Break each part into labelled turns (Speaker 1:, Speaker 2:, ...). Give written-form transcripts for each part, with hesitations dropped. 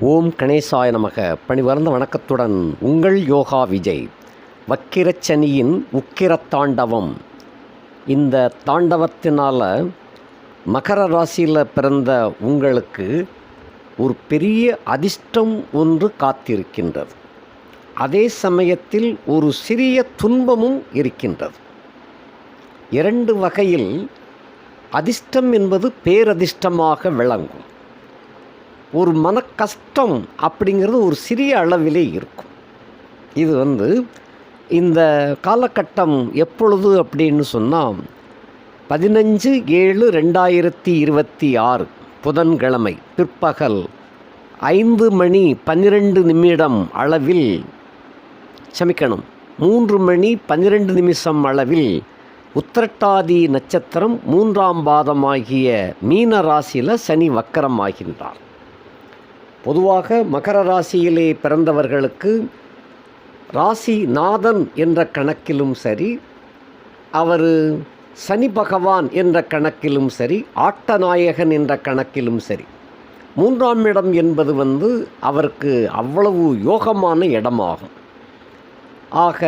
Speaker 1: ஓம் கணேசாய நமக. பணிவர்ந்த வணக்கத்துடன் உங்கள் யோகா விஜய். வக்கிரச்சனியின் உக்கிர தாண்டவம். இந்த தாண்டவத்தினால் மகர ராசியில் பிறந்த உங்களுக்கு ஒரு பெரிய அதிர்ஷ்டம் ஒன்று காத்திருக்கின்றது. அதே சமயத்தில் ஒரு சிறிய துன்பமும் இருக்கின்றது. இரண்டு வகையில் அதிர்ஷ்டம் என்பது பேரதிர்ஷ்டமாக விளங்கும். ஒரு மன கஷ்டம் அப்படிங்கிறது ஒரு சிறிய அளவிலே இருக்கும். இது இந்த காலகட்டம் எப்பொழுது அப்படின்னு சொன்னால் 15/7/2026 புதன்கிழமை பிற்பகல் 5:12 அளவில் 3:12 அளவில் உத்திரட்டாதி நட்சத்திரம் 3ஆம் பாதமாகிய மீன ராசியில் சனி வக்கரமாகின்றார். பொதுவாக மகர ராசியிலே பிறந்தவர்களுக்கு ராசிநாதன் என்ற கணக்கிலும் சரி, அவர் சனி பகவான் என்ற கணக்கிலும் சரி, ஆட்டநாயகன் என்ற கணக்கிலும் சரி, 3ஆம் இடம் என்பது அவருக்கு அவ்வளவு யோகமான இடமாகும். ஆக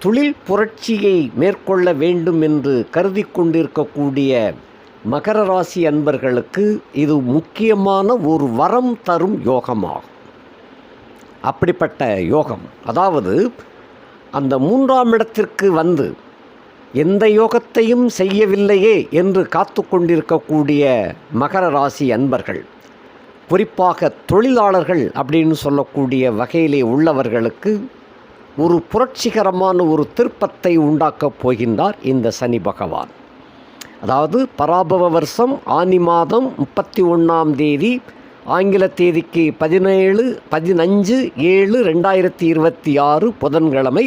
Speaker 1: தொழில் புரட்சியை மேற்கொள்ள வேண்டும் என்று கருதி கொண்டிருக்கக்கூடிய மகர ராசி அன்பர்களுக்கு இது முக்கியமான ஒரு வரம் தரும் யோகமாகும். அப்படிப்பட்ட யோகம், அதாவது அந்த 3ஆம் இடத்திற்கு எந்த யோகத்தையும் செய்யவில்லையே என்று காத்து கொண்டிருக்கக்கூடிய மகர ராசி அன்பர்கள், குறிப்பாக தொழிலாளர்கள் அப்படின்னு சொல்லக்கூடிய வகையிலே உள்ளவர்களுக்கு ஒரு புரட்சிகரமான ஒரு திருப்பத்தை உண்டாக்கப் போகின்றார் இந்த சனி பகவான். அதாவது பராபவ வருஷம் ஆனி மாதம் 31ஆம் தேதி, ஆங்கில தேதிக்கு 15/7/2026 புதன்கிழமை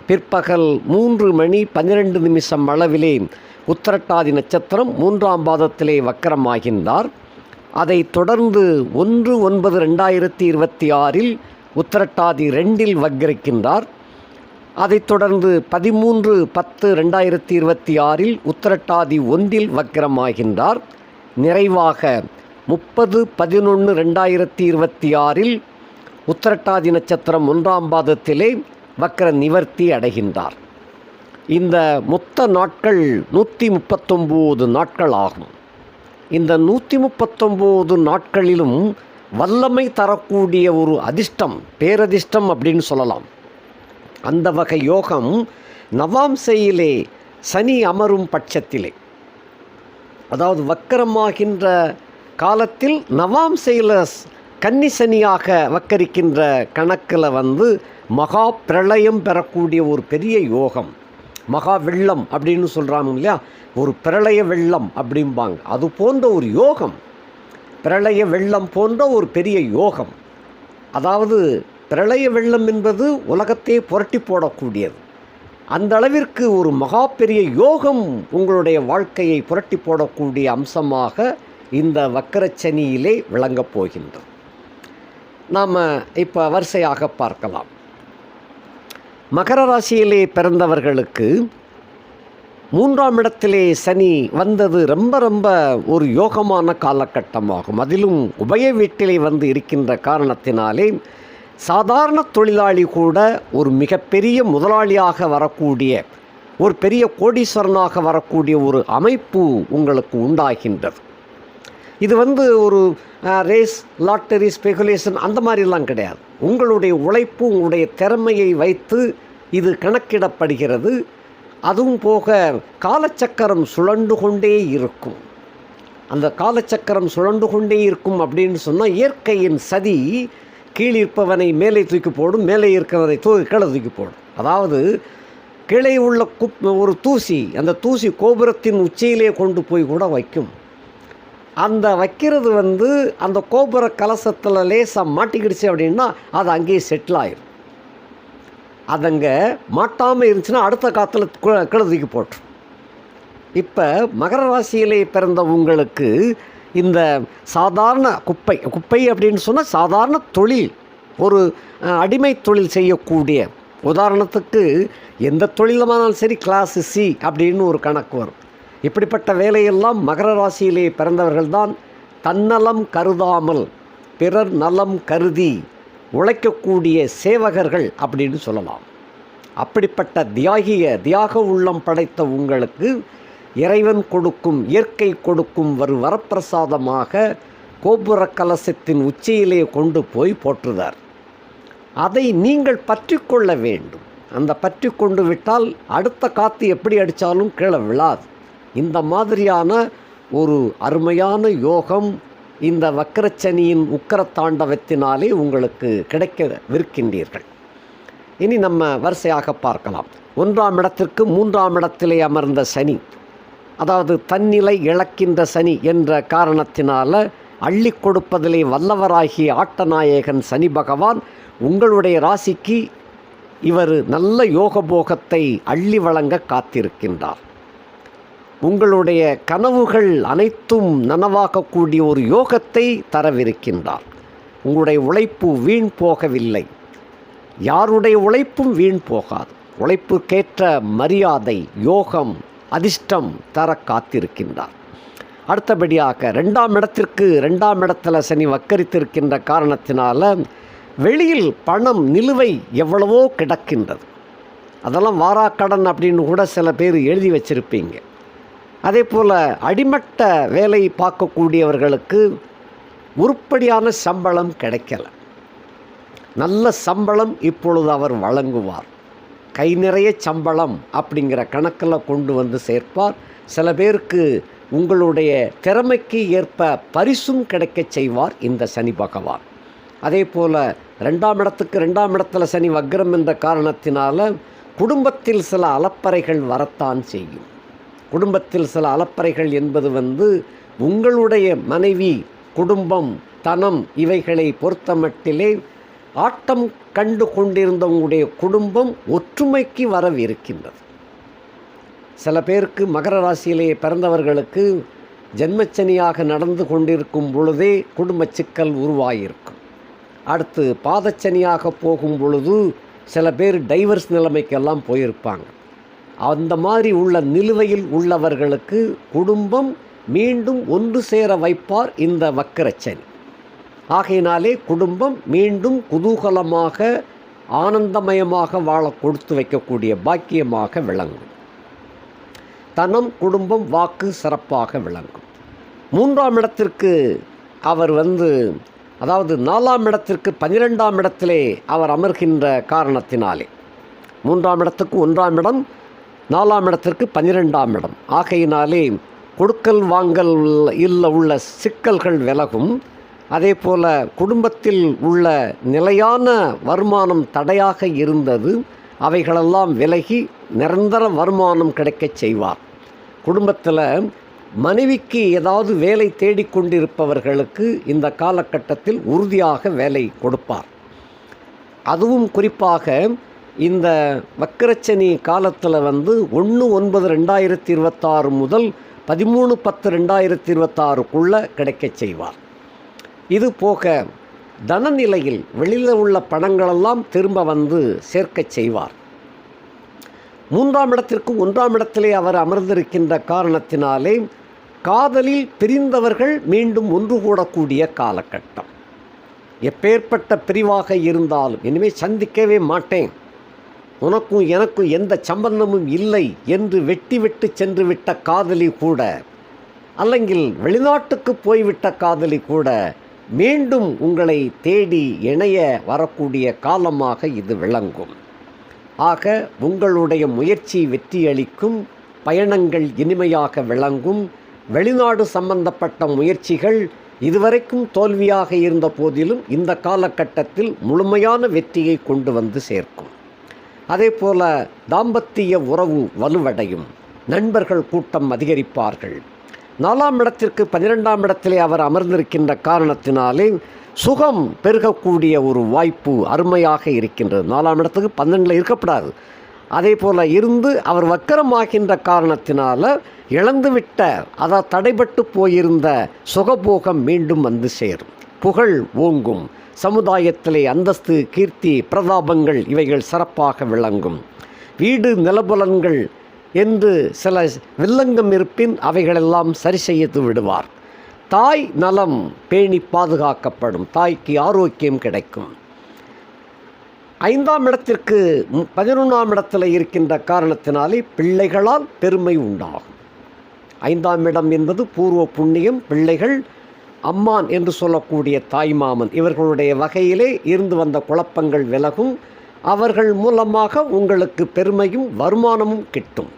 Speaker 1: பிற்பகல் 3:12 அளவிலே உத்திரட்டாதி நட்சத்திரம் 3ஆம் பாதத்திலே வக்கரமாகின்றார். அதைத் தொடர்ந்து 1/9/2026 உத்திரட்டாதி 2இல் வக்கரிக்கின்றார். அதைத் தொடர்ந்து 13/10/2026 உத்திரட்டாதி 1இல் வக்கரமாகின்றார். நிறைவாக 30/11/2026 உத்திரட்டாதி நட்சத்திரம் 1ஆம் பாதத்திலே வக்கர நிவர்த்தி அடைகின்றார். இந்த மொத்த நாட்கள் 139 நாட்கள் ஆகும். இந்த 139 நாட்களிலும் வல்லமை தரக்கூடிய ஒரு அதிர்ஷ்டம், பேரதிர்ஷ்டம் அப்படின்னு சொல்லலாம். அந்த வகை யோகம் நவாம்சையிலே சனி அமரும் பட்சத்திலே, அதாவது வக்கரமாகின்ற காலத்தில் நவாம்சையில் கன்னி சனியாக வக்கரிக்கின்ற கணக்கில் மகா பிரளயம் பெறக்கூடிய ஒரு பெரிய யோகம். மகா வெள்ளம் அப்படின்னு சொல்கிறாங்க இல்லையா, ஒரு பிரளய வெள்ளம் அப்படிம்பாங்க. அது போன்ற ஒரு யோகம், பிரளய வெள்ளம் போன்ற ஒரு பெரிய யோகம். அதாவது பிரளய வெள்ளம் என்பது உலகத்தை புரட்டி போடக்கூடியது. அந்த அளவிற்கு ஒரு மகா பெரிய யோகம் உங்களுடைய வாழ்க்கையை புரட்டி போடக்கூடிய அம்சமாக இந்த வக்கரச்சனியிலே விளங்கப் போகின்றது. நாம் இப்போ வரிசையாக பார்க்கலாம். மகர ராசியிலே பிறந்தவர்களுக்கு 3ஆம் இடத்திலே சனி வந்தது ரொம்ப ஒரு யோகமான காலகட்டமாகும். அதிலும் உபய வீட்டிலே இருக்கின்ற காரணத்தினாலே சாதாரண தொழிலாளி கூட ஒரு மிகப்பெரிய முதலாளியாக வரக்கூடிய, ஒரு பெரிய கோடீஸ்வரனாக வரக்கூடிய ஒரு அமைப்பு உங்களுக்கு உண்டாகின்றது. இது ஒரு ரேஸ், லாட்டரி, ஸ்பெகுலேஷன் அந்த மாதிரிலாம் கிடையாது. உங்களுடைய உழைப்பு, உங்களுடைய திறமையை வைத்து இது கணக்கிடப்படுகிறது. அதுவும் போக காலச்சக்கரம் சுழண்டு கொண்டே இருக்கும். அந்த காலச்சக்கரம் சுழண்டு கொண்டே இருக்கும் அப்படின்னு சொன்னால் இயற்கையின் சதி கீழிருப்பவனை மேலே தூக்கி போடும், மேலே இருக்கிறவனை கீழே தூக்கி போடும். அதாவது கீழே உள்ள ஒரு தூசி, அந்த தூசி கோபுரத்தின் உச்சியிலே கொண்டு போய் கூட வைக்கும். அந்த வைக்கிறது அந்த கோபுர கலசத்தில் லேசாக மாட்டிக்கிடுச்சு அப்படின்னா அது அங்கேயே செட்டில் ஆயிடும். அதங்கே மாட்டாமல் இருந்துச்சுன்னா அடுத்த காற்றுல கீழே தூக்கி போட்டுரும். இப்போ மகர ராசியிலே பிறந்த உங்களுக்கு இந்த சாதாரண குப்பை அப்படின்னு சொன்னால் சாதாரண தொழில், ஒரு அடிமை தொழில் செய்யக்கூடிய, உதாரணத்துக்கு எந்த தொழிலமானாலும் சரி கிளாஸ் சி அப்படின்னு ஒரு கணக்கு வரும். இப்படிப்பட்ட வேலையெல்லாம் மகர ராசியிலே பிறந்தவர்கள்தான் தன்னலம் கருதாமல் பிறர் நலம் கருதி உழைக்கக்கூடிய சேவகர்கள் அப்படின்னு சொல்லலாம். அப்படிப்பட்ட தியாக உள்ளம் படைத்த உங்களுக்கு இறைவன் கொடுக்கும், இயற்கை கொடுக்கும் ஒரு வரப்பிரசாதமாக கோபுர கலசத்தின் உச்சியிலே கொண்டு போய் போற்றுதார். அதை நீங்கள் பற்றி கொள்ள வேண்டும். அந்த பற்றி கொண்டு விட்டால் அடுத்த காற்று எப்படி அடித்தாலும் கீழே விழாது. இந்த மாதிரியான ஒரு அருமையான யோகம் இந்த வக்கரச்சனியின் உக்கர தாண்டவத்தினாலே உங்களுக்கு கிடைக்கவிருக்கின்றீர்கள். இனி நம்ம வரிசையாக பார்க்கலாம். 1ஆம் இடத்திற்கு 3ஆம் இடத்திலே அமர்ந்த சனி, அதாவது தன்னிலை இழக்கின்ற சனி என்ற காரணத்தினால அள்ளி கொடுப்பதிலே வல்லவராகிய ஆட்டநாயகன் சனி பகவான் உங்களுடைய ராசிக்கு இவர் நல்ல யோகபோகத்தை அள்ளி வழங்க காத்திருக்கின்றார். உங்களுடைய கனவுகள் அனைத்தும் நனவாகக்கூடிய ஒரு யோகத்தை தரவிருக்கின்றார். உங்களுடைய உழைப்பு வீண் போகவில்லை. யாருடைய உழைப்பும் வீண் போகாது. உழைப்புக்கேற்ற மரியாதை, யோகம், அதிர்ஷ்டம் தர காத்திருக்கின்றார். அடுத்தபடியாக 2ஆம் இடத்திற்கு 2ஆம் இடத்துல சனி வக்கரித்திருக்கின்ற காரணத்தினால வெளியில் பணம் நிலுவை எவ்வளவோ கிடக்கின்றது. அதெல்லாம் வாராக்கடன் அப்படின்னு கூட சில பேர் எழுதி வச்சிருப்பீங்க. அதே போல் அடிமட்ட வேலை பார்க்கக்கூடியவர்களுக்கு உருப்படியான சம்பளம் கிடைக்கல. நல்ல சம்பளம் இப்பொழுது அவர் வழங்குவார். கை நிறைய சம்பளம் அப்படிங்கிற கணக்கில் கொண்டு வந்து சேர்ப்பார். சில பேருக்கு உங்களுடைய திறமைக்கு ஏற்ப பரிசும் கிடைக்கச் செய்வார் இந்த சனி பகவான். அதே போல் 2ஆம் இடத்துக்கு 2ஆம் இடத்துல சனி வக்ரம் என்ற காரணத்தினால குடும்பத்தில் சில அலப்பறைகள் வரத்தான் செய்யும். குடும்பத்தில் சில அலப்பறைகள் என்பது உங்களுடைய மனைவி, குடும்பம், தனம் இவைகளை பொறுத்தமட்டிலே ஆட்டம் கண்டு கொண்டிருந்த உங்களுடைய குடும்பம் ஒற்றுமைக்கு வரவிருக்கின்றது. சில பேருக்கு மகர ராசியிலே பிறந்தவர்களுக்கு ஜென்மச்சனியாக நடந்து கொண்டிருக்கும் பொழுதே குடும்ப சிக்கல் உருவாகியிருக்கும். அடுத்து பாதச்சனியாக போகும் பொழுது சில பேர் டைவர்ஸ் நிலைமைக்கெல்லாம் போயிருப்பாங்க. அந்த மாதிரி உள்ள நிலுவையில் உள்ளவர்களுக்கு குடும்பம் மீண்டும் ஒன்று சேர வைப்பார் இந்த வக்கரச்சனி. ஆகையினாலே குடும்பம் மீண்டும் குதூகலமாக ஆனந்தமயமாக வாழ கொடுத்து வைக்கக்கூடிய பாக்கியமாக விளங்கும். தனம், குடும்பம், வாக்கு சிறப்பாக விளங்கும். 3ஆம் இடத்திற்கு அவர் அதாவது 4ஆம் இடத்திற்கு 12ஆம் இடத்திலே அவர் அமர்கின்ற காரணத்தினாலே 3ஆம் இடத்துக்கு 1ஆம் இடம், 4ஆம் இடத்திற்கு 12ஆம் இடம். ஆகையினாலே கொடுக்கல் வாங்கல் உள்ள சிக்கல்கள் விலகும். அதே போல் குடும்பத்தில் உள்ள நிலையான வருமானம் தடையாக இருந்தது, அவைகளெல்லாம் விலகி நிரந்தர வருமானம் கிடைக்கச் செய்வார். குடும்பத்தில் மனைவிக்கு ஏதாவது வேலை தேடிக்கொண்டிருப்பவர்களுக்கு இந்த காலகட்டத்தில் உறுதியாக வேலை கொடுப்பார். அதுவும் குறிப்பாக இந்த வக்கரச்சனி காலத்தில் 1/9/2026 முதல் 13/10/2026 கிடைக்கச் செய்வார். இது போக தனநிலையில் வெளியில் உள்ள பணங்களெல்லாம் திரும்ப சேர்க்கச் செய்வார். 3ஆம் இடத்திற்கு 1ஆம் இடத்திலே அவர் அமர்ந்திருக்கின்ற காரணத்தினாலே காதலில் பிரிந்தவர்கள் மீண்டும் ஒன்று கூடக்கூடிய காலகட்டம். எப்பேற்பட்ட பிரிவாக இருந்தாலும் இனிமேல் சந்திக்கவே மாட்டேன், உனக்கும் எனக்கும் எந்த சம்பந்தமும் இல்லை என்று வெட்டி சென்று விட்ட காதலி கூட, அல்லங்கில் வெளிநாட்டுக்கு போய்விட்ட காதலி கூட மீண்டும் உங்களை தேடி இணைய வரக்கூடிய காலமாக இது விளங்கும். ஆக உங்களுடைய முயற்சி வெற்றியளிக்கும், பயணங்கள் இனிமையாக விளங்கும். வெளிநாடு சம்பந்தப்பட்ட முயற்சிகள் இதுவரைக்கும் தோல்வியாக இருந்த போதிலும் இந்த காலகட்டத்தில் முழுமையான வெற்றியை கொண்டு சேர்க்கும். அதே போல் தாம்பத்திய உறவு வலுவடையும், நண்பர்கள் கூட்டம் அதிகரிப்பார்கள். 4ஆம் இடத்திற்கு 12ஆம் இடத்திலே அவர் அமர்ந்திருக்கின்ற காரணத்தினாலே சுகம் பெருகக்கூடிய ஒரு வாய்ப்பு அருமையாக இருக்கின்றது. 4ஆம் இடத்துக்கு 12 இருக்கப்படாது. அதே போல் இருந்து அவர் வக்கரமாகின்ற காரணத்தினால இழந்துவிட்ட, அதாவது தடைபட்டு போயிருந்த சுகபோகம் மீண்டும் சேரும். புகழ் ஓங்கும். சமுதாயத்திலே அந்தஸ்து, கீர்த்தி, பிரதாபங்கள் இவைகள் சிறப்பாக விளங்கும். வீடு நிலபுலன்கள் என்று சில வில்லங்கம் இருப்பின் அவைகளெல்லாம் சரி செய்து விடுவார். தாய் நலம் பேணி பாதுகாக்கப்படும், தாய்க்கு ஆரோக்கியம் கிடைக்கும். 5ஆம் இடத்திற்கு 11ஆம் இடத்தில் இருக்கின்ற காரணத்தினாலே பிள்ளைகளால் பெருமை உண்டாகும். 5ஆம் இடம் என்பது பூர்வ புண்ணியம், பிள்ளைகள், அம்மான் என்று சொல்லக்கூடிய தாய்மாமன் இவர்களுடைய வகையிலே இருந்து வந்த குழப்பங்கள் விலகும். அவர்கள் மூலமாக உங்களுக்கு பெருமையும் வருமானமும் கிட்டும்.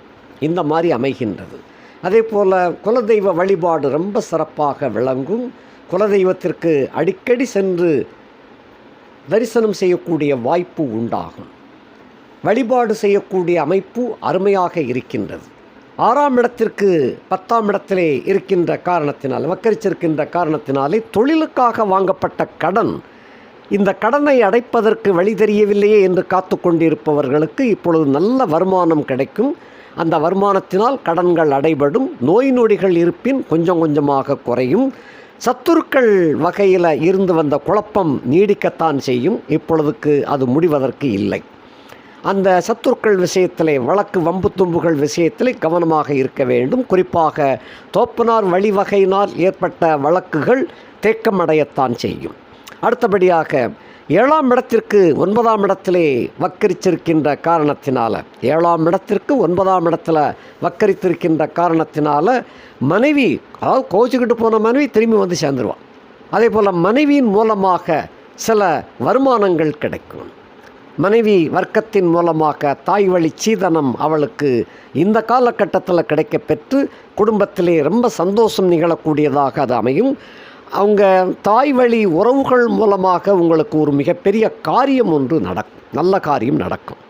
Speaker 1: இந்த மாதிரி அமைகின்றது. அதே போல் குலதெய்வ வழிபாடு ரொம்ப சிறப்பாக விளங்கும். குலதெய்வத்திற்கு அடிக்கடி சென்று தரிசனம் செய்யக்கூடிய வாய்ப்பு உண்டாகும். வழிபாடு செய்யக்கூடிய அமைப்பு அருமையாக இருக்கின்றது. 6ஆம் இடத்திற்கு 10ஆம் இடத்திலே இருக்கின்ற காரணத்தினால், வக்கரிச்சிருக்கின்ற காரணத்தினாலே தொழிலுக்காக வாங்கப்பட்ட கடன், இந்த கடனை அடைப்பதற்கு வழி தெரியவில்லையே என்று காத்து கொண்டிருப்பவர்களுக்கு இப்பொழுது நல்ல வருமானம் கிடைக்கும். அந்த வருமானத்தினால் கடன்கள் அடைபடும். நோய் நொடிகள் இருப்பின் கொஞ்சம் கொஞ்சமாக குறையும். சத்துருக்கள் வகையில் இருந்து வந்த குழப்பம் நீடிக்கத்தான் செய்யும். இப்பொழுதுக்கு அது முடிவதற்கு இல்லை. அந்த சத்துருக்கள் விஷயத்திலே, வழக்கு வம்பு தும்புகள் விஷயத்திலே கவனமாக இருக்க வேண்டும். குறிப்பாக தோப்பனார் வழிவகையினால் ஏற்பட்ட வழக்குகள் தேக்கமடையத்தான் செய்யும். அடுத்தபடியாக 7ஆம் இடத்திற்கு 9ஆம் இடத்திலே வக்கரிச்சிருக்கின்ற காரணத்தினால, 7ஆம் இடத்திற்கு 9ஆம் இடத்துல வக்கரித்திருக்கின்ற காரணத்தினால மனைவி, அதாவது கோச்சிக்கிட்டு போன மனைவி திரும்பி வந்து சேர்ந்துருவான். அதே போல் மனைவியின் மூலமாக சில வருமானங்கள் கிடைக்கும். மனைவி வர்க்கத்தின் மூலமாக தாய் வழி சீதனம் அவளுக்கு இந்த காலகட்டத்தில் கிடைக்க பெற்று குடும்பத்திலே ரொம்ப சந்தோஷம் நிகழக்கூடியதாக அது அமையும். அவங்க தாய் வழி உறவுகள் மூலமாக உங்களுக்கு ஒரு மிகப்பெரிய காரியம் ஒன்று நடக்கும், நல்ல காரியம் நடக்கும்.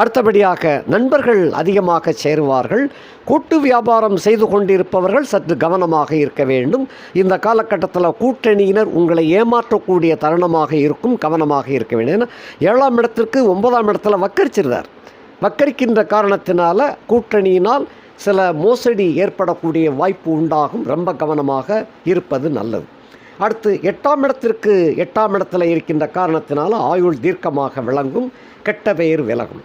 Speaker 1: அடுத்தபடியாக நண்பர்கள் அதிகமாக சேருவார்கள். கூட்டு வியாபாரம் செய்து கொண்டிருப்பவர்கள் சற்று கவனமாக இருக்க வேண்டும். இந்த காலகட்டத்தில் கூட்டணியினர் உங்களை ஏமாற்றக்கூடிய தருணமாக இருக்கும், கவனமாக இருக்க வேண்டும். ஏன்னா 7ஆம் இடத்திற்கு 9ஆம் இடத்துல வக்கரிச்சிருந்தார். வக்கரிக்கின்ற காரணத்தினால கூட்டணியினால் சில மோசடி ஏற்படக்கூடிய வாய்ப்பு உண்டாகும். ரொம்ப கவனமாக இருப்பது நல்லது. அடுத்து 8ஆம் இடத்திற்கு 8ஆம் இடத்துல இருக்கின்ற காரணத்தினால ஆயுள் தீர்க்கமாக விளங்கும், கெட்ட பெயர் விலகும்.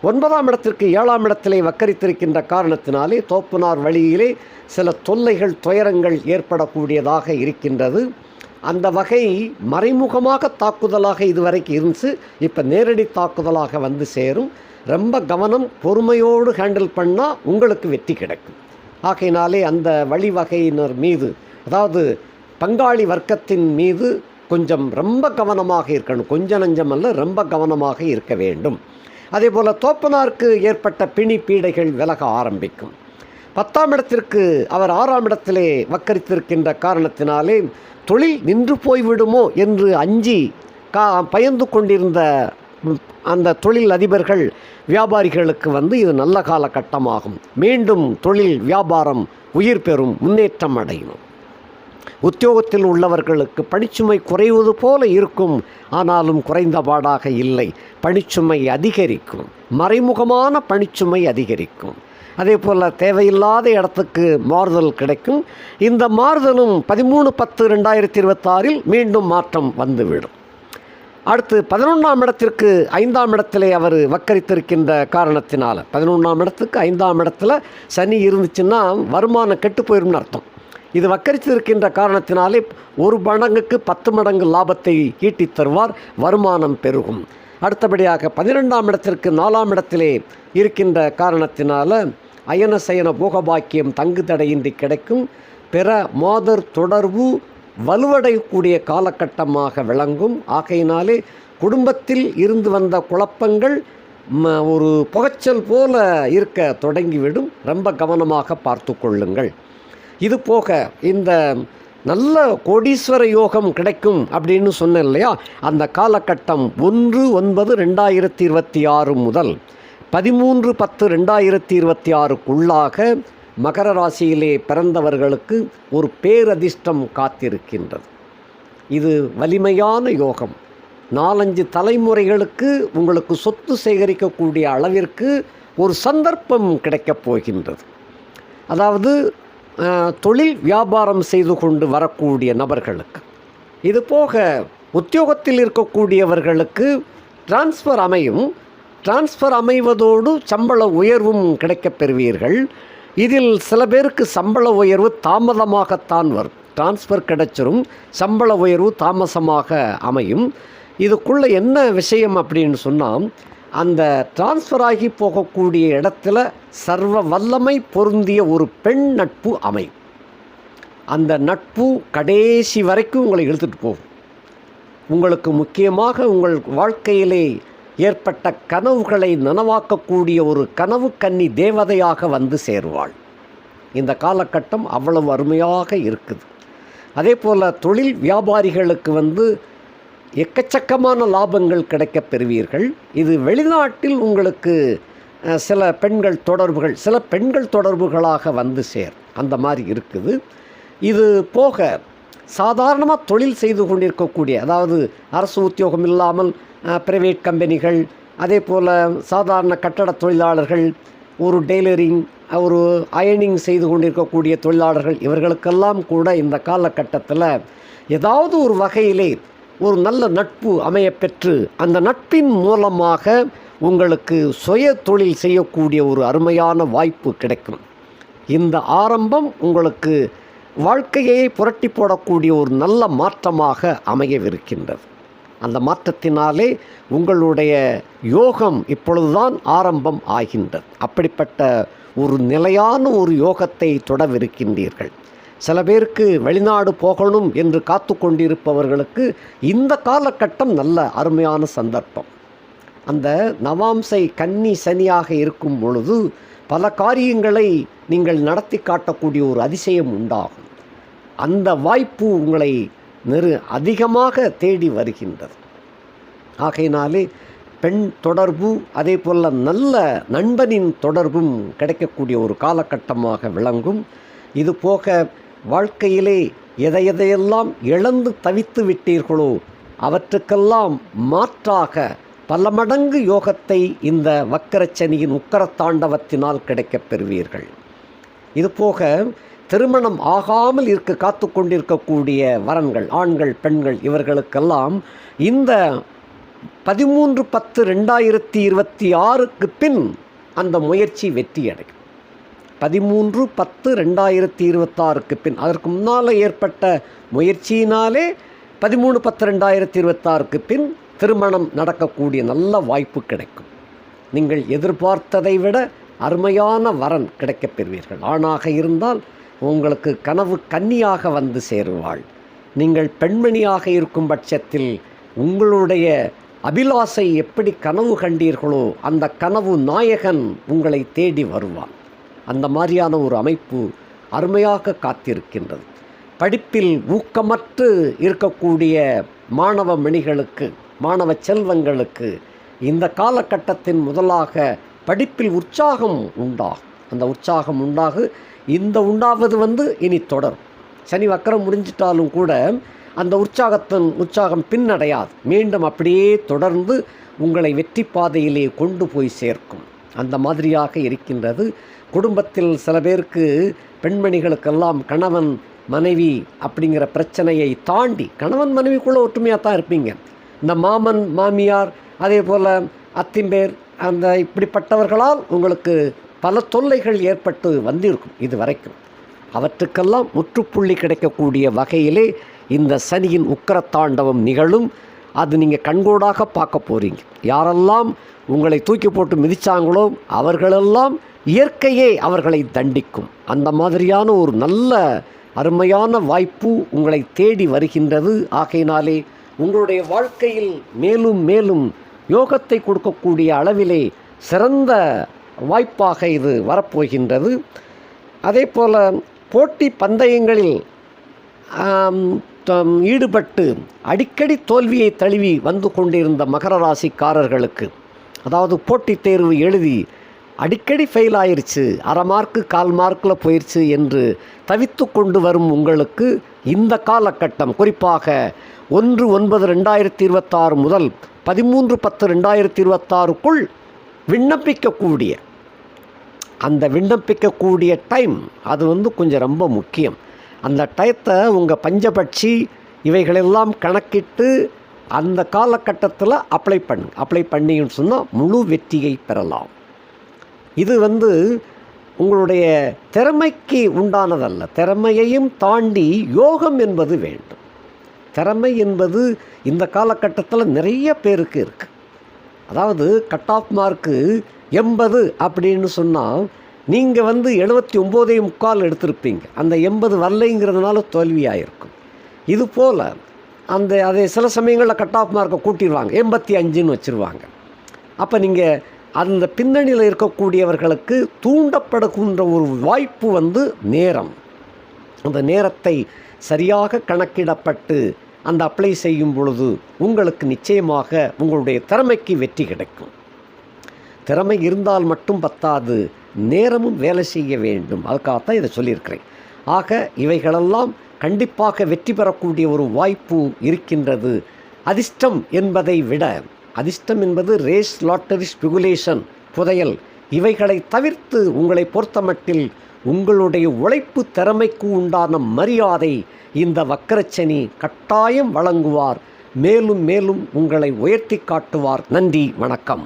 Speaker 1: 9ஆம் இடத்திற்கு 7ஆம் இடத்திலே வக்கரித்திருக்கின்ற காரணத்தினாலே தோப்புனார் வழியிலே சில தொல்லைகள், துயரங்கள் ஏற்படக்கூடியதாக இருக்கின்றது. அந்த வகை மறைமுகமாக தாக்குதலாக இதுவரைக்கும் இருந்துச்சு, இப்போ நேரடி தாக்குதலாக வந்து சேரும். ரொம்ப கவனம், பொறுமையோடு ஹேண்டில் பண்ணால் உங்களுக்கு வெற்றி கிடைக்கும். ஆகையினாலே அந்த வழிவகையினர் மீது, அதாவது பங்காளி வர்க்கத்தின் மீது கொஞ்சம் ரொம்ப கவனமாக இருக்கணும். கொஞ்சம் நஞ்சம் அல்ல, ரொம்ப கவனமாக இருக்க வேண்டும். அதே போல் தோப்பனாருக்கு ஏற்பட்ட பிணி பீடைகள் விலக ஆரம்பிக்கும். 10ஆம் இடத்திற்கு அவர் 6ஆம் இடத்திலே வக்கரித்திருக்கின்ற காரணத்தினாலே தொழில் நின்று போய்விடுமோ என்று அஞ்சி பயந்து கொண்டிருந்த அந்த தொழில் அதிபர்கள், வியாபாரிகளுக்கு இது நல்ல காலகட்டமாகும். மீண்டும் தொழில் வியாபாரம் உயிர் பெறும், முன்னேற்றம் அடையும். உத்தியோகத்தில் உள்ளவர்களுக்கு பணிச்சுமை குறைவது போல இருக்கும், ஆனாலும் குறைந்தபாடாக இல்லை. பணிச்சுமை அதிகரிக்கும், மறைமுகமான பணிச்சுமை அதிகரிக்கும். அதே போல் தேவையில்லாத இடத்துக்கு மாறுதல் கிடைக்கும். இந்த மாறுதலும் 13/10/2026 மீண்டும் மாற்றம் வந்துவிடும். அடுத்து 11ஆம் இடத்திற்கு 5ஆம் இடத்திலே அவர் வக்கரித்திருக்கின்ற காரணத்தினால, 11ஆம் இடத்துக்கு 5ஆம் இடத்துல சனி இருந்துச்சுன்னா வருமானம் கெட்டு போயிரும்னு அர்த்தம். இது வக்கரித்திருக்கின்ற காரணத்தினாலே 1 மடங்குக்கு 10 மடங்கு லாபத்தை ஈட்டித் தருவார், வருமானம் பெருகும். அடுத்தபடியாக 12ஆம் இடத்திற்கு 4ஆம் இடத்திலே இருக்கின்ற காரணத்தினால அயன சயன போகபாக்கியம் தங்கு தடையின்றி கிடைக்கும். பிற மாதர் தொடர்பு வலுவடையக்கூடிய காலகட்டமாக விளங்கும். ஆகையினாலே குடும்பத்தில் இருந்து வந்த குழப்பங்கள் ஒரு புகைச்சல் போல இருக்க தொடங்கிவிடும். ரொம்ப கவனமாக பார்த்து கொள்ளுங்கள். இது போக இந்த நல்ல கோடீஸ்வர யோகம் கிடைக்கும் அப்படின்னு சொன்னேன் இல்லையா, அந்த காலகட்டம் 1/9/2026 முதல் 13/10/2026க்குள்ளாக மகர ராசியிலே பிறந்தவர்களுக்கு ஒரு பேரதிர்ஷ்டம் காத்திருக்கின்றது. இது வலிமையான யோகம். 4-5 தலைமுறைகளுக்கு உங்களுக்கு சொத்து சேகரிக்கக்கூடிய அளவிற்கு ஒரு சந்தர்ப்பம் கிடைக்கப் போகின்றது. அதாவது தொழில் வியாபாரம் செய்து கொண்டு வரக்கூடிய நபர்களுக்கு, இது போக உத்தியோகத்தில் இருக்கக்கூடியவர்களுக்கு டிரான்ஸ்ஃபர் அமையும். டிரான்ஸ்ஃபர் அமைவதோடு சம்பள உயர்வும் கிடைக்கப் பெறுவீர்கள். இதில் சில பேருக்கு சம்பள உயர்வு தாமதமாகத்தான் வரும். டிரான்ஸ்ஃபர் கிடைச்சிரும், சம்பள உயர்வு தாமசமாக அமையும். இதுக்குள்ளே என்ன விஷயம் அப்படின்னு சொன்னால், அந்த டிரான்ஸ்ஃபர் ஆகி போகக்கூடிய இடத்துல சர்வ வல்லமை பொருந்திய ஒரு பெண் நட்பு அமையும். அந்த நட்பு கடைசி வரைக்கும் உங்களை இழுத்துட்டு போகும். உங்களுக்கு முக்கியமாக உங்கள் வாழ்க்கையிலே ஏற்பட்ட கனவுகளை நனவாக்கக்கூடிய ஒரு கனவு கன்னி தேவதையாக வந்து சேருவாள். இந்த காலகட்டம் அவ்வளவு அருமையாக இருக்குது. அதே போல் தொழில் வியாபாரிகளுக்கு எக்கச்சக்கமான லாபங்கள் கிடைக்கப் பெறுவீர்கள். இது வெளிநாட்டில் உங்களுக்கு சில பெண்கள் தொடர்புகளாக வந்து சேர் அந்த மாதிரி இருக்குது. இது போக சாதாரணமாக தொழில் செய்து கொண்டிருக்கக்கூடிய, அதாவது அரசு உத்தியோகம் இல்லாமல் பிரைவேட் கம்பெனிகள், அதே போல் சாதாரண கட்டட தொழிலாளர்கள், ஒரு டெய்லரிங், ஒரு அயனிங் செய்து கொண்டிருக்கக்கூடிய தொழிலாளர்கள், இவர்களுக்கெல்லாம் கூட இந்த காலகட்டத்தில் ஏதாவது ஒரு வகையிலே ஒரு நல்ல நட்பு அமையப்பெற்று அந்த நட்பின் மூலமாக உங்களுக்கு சுய தொழில் செய்யக்கூடிய ஒரு அருமையான வாய்ப்பு கிடைக்கும். இந்த ஆரம்பம் உங்களுக்கு வாழ்க்கையை புரட்டி போடக்கூடிய ஒரு நல்ல மாற்றமாக அமையவிருக்கின்றது. அந்த மாற்றத்தினாலே உங்களுடைய யோகம் இப்பொழுதுதான் ஆரம்பம் ஆகின்றது. அப்படிப்பட்ட ஒரு நிலையான ஒரு யோகத்தை தொடவிருக்கின்றீர்கள். சில பேருக்கு வெளிநாடு போகணும் என்று காத்து கொண்டிருப்பவர்களுக்கு இந்த காலகட்டம் நல்ல அருமையான சந்தர்ப்பம். அந்த நவாம்சை கன்னி சனியாக இருக்கும் பொழுது பல காரியங்களை நீங்கள் நடத்தி காட்டக்கூடிய ஒரு அதிசயம் உண்டாகும். அந்த வாய்ப்பு உங்களை அதிகமாக தேடி வருகின்றது. ஆகையினாலே பெண் தொடர்பு, அதே போல் நல்ல நண்பனின் தொடர்பும் கிடைக்கக்கூடிய ஒரு காலகட்டமாக விளங்கும். இது போக வாழ்க்கையிலே எதையெல்லாம் இழந்து தவித்து விட்டீர்களோ அவற்றுக்கெல்லாம் மாற்றாக பல மடங்கு யோகத்தை இந்த வக்கரச்சனியின் உக்கரத்தாண்டவத்தினால் கிடைக்கப் பெறுவீர்கள். இதுபோக திருமணம் ஆகாமல் காத்து கொண்டிருக்கக்கூடிய வரன்கள், ஆண்கள் பெண்கள், இவர்களுக்கெல்லாம் இந்த 13/10/2026 பின் அந்த முயற்சி வெற்றியடையும். 13/10/2026 பின், அதற்கு முன்னால் ஏற்பட்ட முயற்சியினாலே 13/10/2026 பின் திருமணம் நடக்கக்கூடிய நல்ல வாய்ப்பு கிடைக்கும். நீங்கள் எதிர்பார்த்ததை விட அருமையான வரன் கிடைக்கப் பெறுவீர்கள். ஆணாக இருந்தால் உங்களுக்கு கனவு கன்னியாக வந்து சேருவாள். நீங்கள் பெண்மணியாக இருக்கும் பட்சத்தில் உங்களுடைய அபிலாசை எப்படி கனவு கண்டீர்களோ அந்த கனவு நாயகன் உங்களை தேடி வருவான். அந்த மாதிரியான ஒரு அமைப்பு அருமையாக காத்திருக்கின்றது. படிப்பில் ஊக்கமற்று இருக்கக்கூடிய மாணவ மணிகளுக்கு, மாணவ செல்வங்களுக்கு இந்த காலகட்டத்தின் முதலாக படிப்பில் உற்சாகம் உண்டாகும். அந்த உற்சாகம் உண்டாவது இனி தொடரும். சனி வக்கரம் முடிஞ்சிட்டாலும் கூட அந்த உற்சாகம் பின்னடையாது. மீண்டும் அப்படியே தொடர்ந்து உங்களை வெற்றி பாதையிலே கொண்டு போய் சேர்க்கும். அந்த மாதிரியாக இருக்கின்றது. குடும்பத்தில் சில பேருக்கு, பெண்மணிகளுக்கெல்லாம் கணவன் மனைவி அப்படிங்கிற பிரச்சனையை தாண்டி, கணவன் மனைவிக்குள்ளே ஒற்றுமையாக தான் இருப்பீங்க. இந்த மாமன் மாமியார், அதே போல் அத்திம்பேர், அந்த இப்படிப்பட்டவர்களால் உங்களுக்கு பல தொல்லைகள் ஏற்பட்டு வந்திருக்கும் இது வரைக்கும். அவற்றுக்கெல்லாம் முற்றுப்புள்ளி கிடைக்கக்கூடிய வகையிலே இந்த சனியின் உக்கரத்தாண்டவம் நிகழும். அது நீங்கள் கண்கூடாக பார்க்க போகிறீங்க. யாரெல்லாம் உங்களை தூக்கி போட்டு மிதித்தாங்களோ அவர்களெல்லாம் இயற்கையே அவர்களை தண்டிக்கும். அந்த மாதிரியான ஒரு நல்ல அருமையான வாய்ப்பு உங்களை தேடி வருகின்றது. ஆகையினாலே உங்களுடைய வாழ்க்கையில் மேலும் மேலும் யோகத்தை கொடுக்கக்கூடிய அளவிலே சிறந்த வாய்ப்பாக இது வரப்போகின்றது. அதே போல் போட்டி பந்தயங்களில் ஈடுபட்டு அடிக்கடி தோல்வியை தழுவி வந்து கொண்டிருந்த மகர ராசிக்காரர்களுக்கு, அதாவது போட்டித் தேர்வு எழுதி அடிக்கடி ஃபெயில் ஆயிடுச்சு, அரை மார்க்கு 1/4 மார்க்கில் போயிடுச்சு என்று தவித்து கொண்டு வரும் உங்களுக்கு இந்த காலகட்டம், குறிப்பாக 1/9/2026 முதல் 13/10/2026 விண்ணப்பிக்கக்கூடிய அந்த விண்ணப்பிக்கக்கூடிய டைம் அது கொஞ்சம் ரொம்ப முக்கியம். அந்த டயத்தை உங்கள் பஞ்சபட்சி இவைகளெல்லாம் கணக்கிட்டு அந்த காலகட்டத்தில் அப்ளை பண்ணின்னு சொன்னால் முழு வெற்றியை பெறலாம். இது உங்களுடைய திறமைக்கு உண்டானதல்ல. திறமையையும் தாண்டி யோகம் என்பது வேண்டும். திறமை என்பது இந்த காலகட்டத்தில் நிறைய பேருக்கு இருக்குது. அதாவது கட் ஆஃப் மார்க்கு 80 அப்படின்னு சொன்னால் நீங்கள் 79.25 எடுத்திருப்பீங்க. அந்த 80 வரலைங்கிறதுனால தோல்வியாயிருக்கும். இதுபோல் அதை சில சமயங்களில் கட் ஆஃப் மார்க்கை கூட்டிடுவாங்க, 85ன்னு வச்சுருவாங்க. அப்போ நீங்கள் அந்த பின்னணியில் இருக்கக்கூடியவர்களுக்கு தூண்டப்படுகின்ற ஒரு வாய்ப்பு நேரம். அந்த நேரத்தை சரியாக கணக்கிடப்பட்டு அந்த அப்ளை செய்யும் பொழுது உங்களுக்கு நிச்சயமாக உங்களுடைய திறமைக்கு வெற்றி கிடைக்கும். திறமை இருந்தால் மட்டும் பத்தாது, நேரமும் வேலை செய்ய வேண்டும். அதுக்காகத்தான் இதை சொல்லியிருக்கிறேன். ஆக இவைகளெல்லாம் கண்டிப்பாக வெற்றி பெறக்கூடிய ஒரு வாய்ப்பு இருக்கின்றது. அதிர்ஷ்டம் என்பதை விட, அதிர்ஷ்டம் என்பது ரேஸ், லாட்டரி, ஸ்பெகுலேஷன், புதையல், இவைகளை தவிர்த்து உங்களை பொறுத்தமட்டில் உங்களுடைய உழைப்பு திறமைக்கு உண்டான மரியாதை இந்த வக்கரச்சனி கட்டாயம் வழங்குவார். மேலும் மேலும் உங்களை உயர்த்தி காட்டுவார். நன்றி, வணக்கம்.